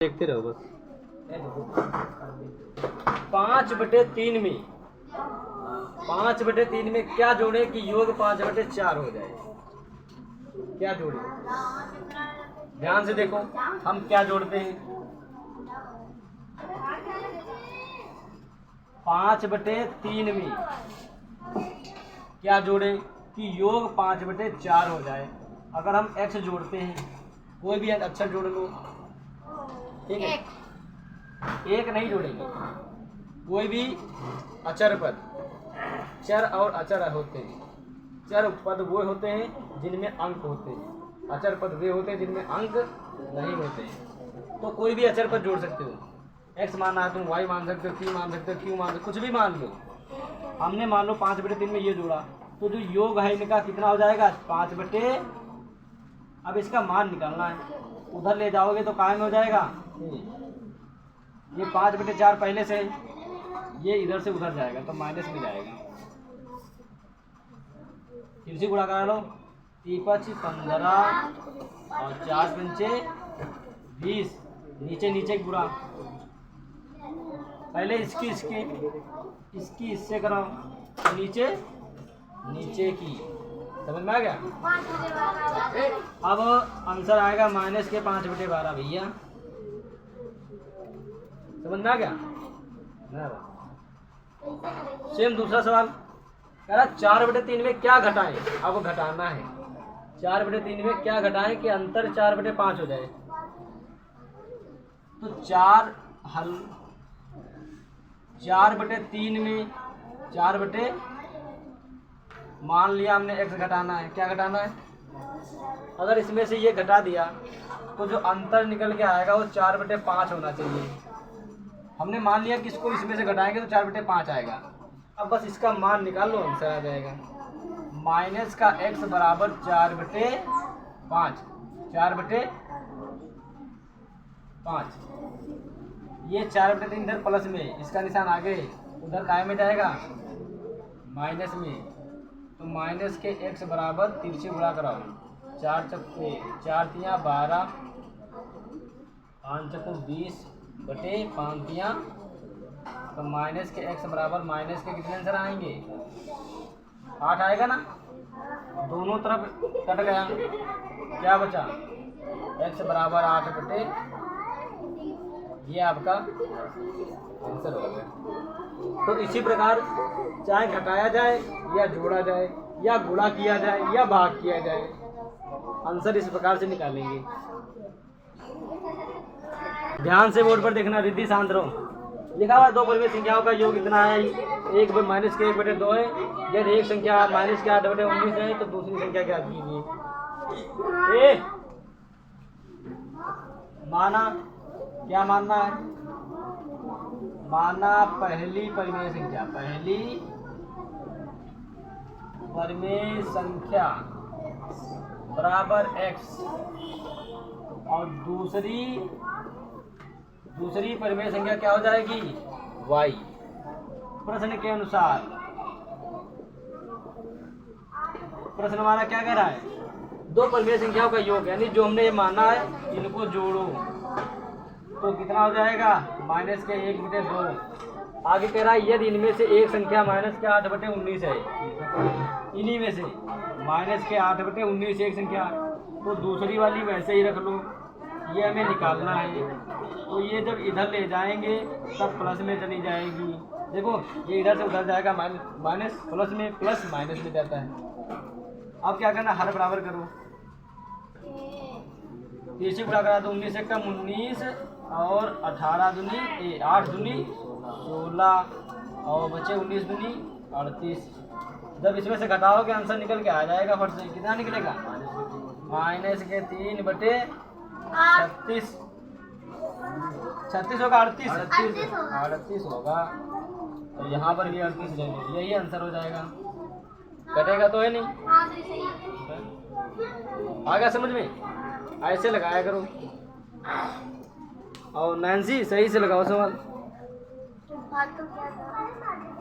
देखते रहो बस। 5/3 में 5/3 में क्या जोड़े कि योग 5/4 हो जाए? क्या जोड़े? ध्यान से देखो हम क्या जोड़ते हैं। 5/3 में क्या जोड़े कि योग 5/4 हो जाए? अगर हम x जोड़ते हैं, कोई भी अक्षर जोड़ लो, ठीक है। एक नहीं जोड़ेंगे, कोई भी अचर पद। चर और अचर होते हैं। चर पद वो होते हैं जिनमें अंक होते हैं, अचर पद वे होते हैं जिनमें अंक नहीं होते हैं। तो कोई भी अचर पद जोड़ सकते हो। x मानना है तुम y मान सकते हो, p मान सकते हो, q मान सकते हो, कुछ भी मान लो। हमने मान लो 5/3 में ये जोड़ा, तो जो योग है इनका कितना हो जाएगा? 5/। अब इसका मान निकालना है, उधर ले जाओगे तो काय में हो जाएगा? ये 5/4 पहले से, ये इधर से उधर जाएगा तो माइनस में जाएगा। फिर से गुणा करा लो, 3×5 15 और 4×5 20। नीचे नीचे गुणा, पहले इसकी इससे कराओ, नीचे नीचे की। समझ में आ गया? अब आंसर आएगा -5/12 भैया। समझ में आ गया? सेम दूसरा सवाल कह रहा 4/3 में क्या घटाएं? अब घटाना है। 4/3 में क्या घटाएं कि अंतर 4/5 हो जाए? तो 4/3 में 4/, मान लिया हमने x घटाना है। क्या घटाना है? अगर इसमें से ये घटा दिया तो जो अंतर निकल के आएगा वो 4/5 होना चाहिए। हमने मान लिया कि इसको इसमें से घटाएंगे तो 4/5 आएगा। अब बस इसका मान निकाल लो, आंसर आ जाएगा। माइनस का x बराबर 4/5, 4/5। ये 4/3 इधर प्लस में, इसका निशान आगे, उधर काय में जाएगा? माइनस में। तो माइनस के x बराबर तिरछे गुणा कराओ, 4 चक्के 4 तियाँ 12, 5 चक्कू 20/5 तियाँ। तो माइनस के x बराबर माइनस के कितने आंसर आएंगे? 8 आएगा ना? दोनों तरफ कट गया, क्या बचा? x बराबर 8/, ये आपका आंसर हो गया। तो इसी प्रकार चाहे घटाया जाए या जोड़ा जाए या गुणा किया जाए या भाग किया जाए, आंसर इस प्रकार से निकालेंगे। ध्यान से बोर्ड पर देखना, रिद्धि शांत रहो। लिखा हुआ 2 परिमेय संख्याओं का योग इतना है, एक -2 है। यदि एक संख्या -8/19 है तो दूसरी संख्या ज्ञात कीजिए। माना, क्या मानना है? माना पहली परिमेय संख्या बराबर x और दूसरी परिमेय संख्या क्या हो जाएगी? y। प्रश्न के अनुसार, प्रश्न हमारा क्या कह रहा है? 2 परिमेय संख्याओं का योग, यानी जो हमने ये माना है इनको जोड़ो तो कितना हो जाएगा? -1/2। आगे कह रहा है यदि इनमें से एक संख्या -8/19 है, इन्हीं में से -8/19 एक संख्या, तो दूसरी वाली वैसे ही रख लो। ये हमें निकालना है, तो ये जब इधर ले जाएंगे तब प्लस में चली जाएगी। देखो ये इधर से उधर जाएगा, माइनस प्लस में, प्लस माइनस में जाता है। अब क्या करना? हर बराबर करो, तीसरी गुणा करा दो, 19 एक कम 19 और 18 दूनी 8 दूनी 16 और बचे 19 दूनी 38। जब इसमें से घटाओगे आंसर निकल के आ जाएगा। फट से कितना निकलेगा? -3/36 36 होगा, 38 होगा। तो यहाँ पर भी 38 लेंगे, यही आंसर हो जाएगा। कटेगा तो है नहीं। आ गया समझ में? ऐसे लगाया करो। और नैन्सी सही से लगाओ सवाल।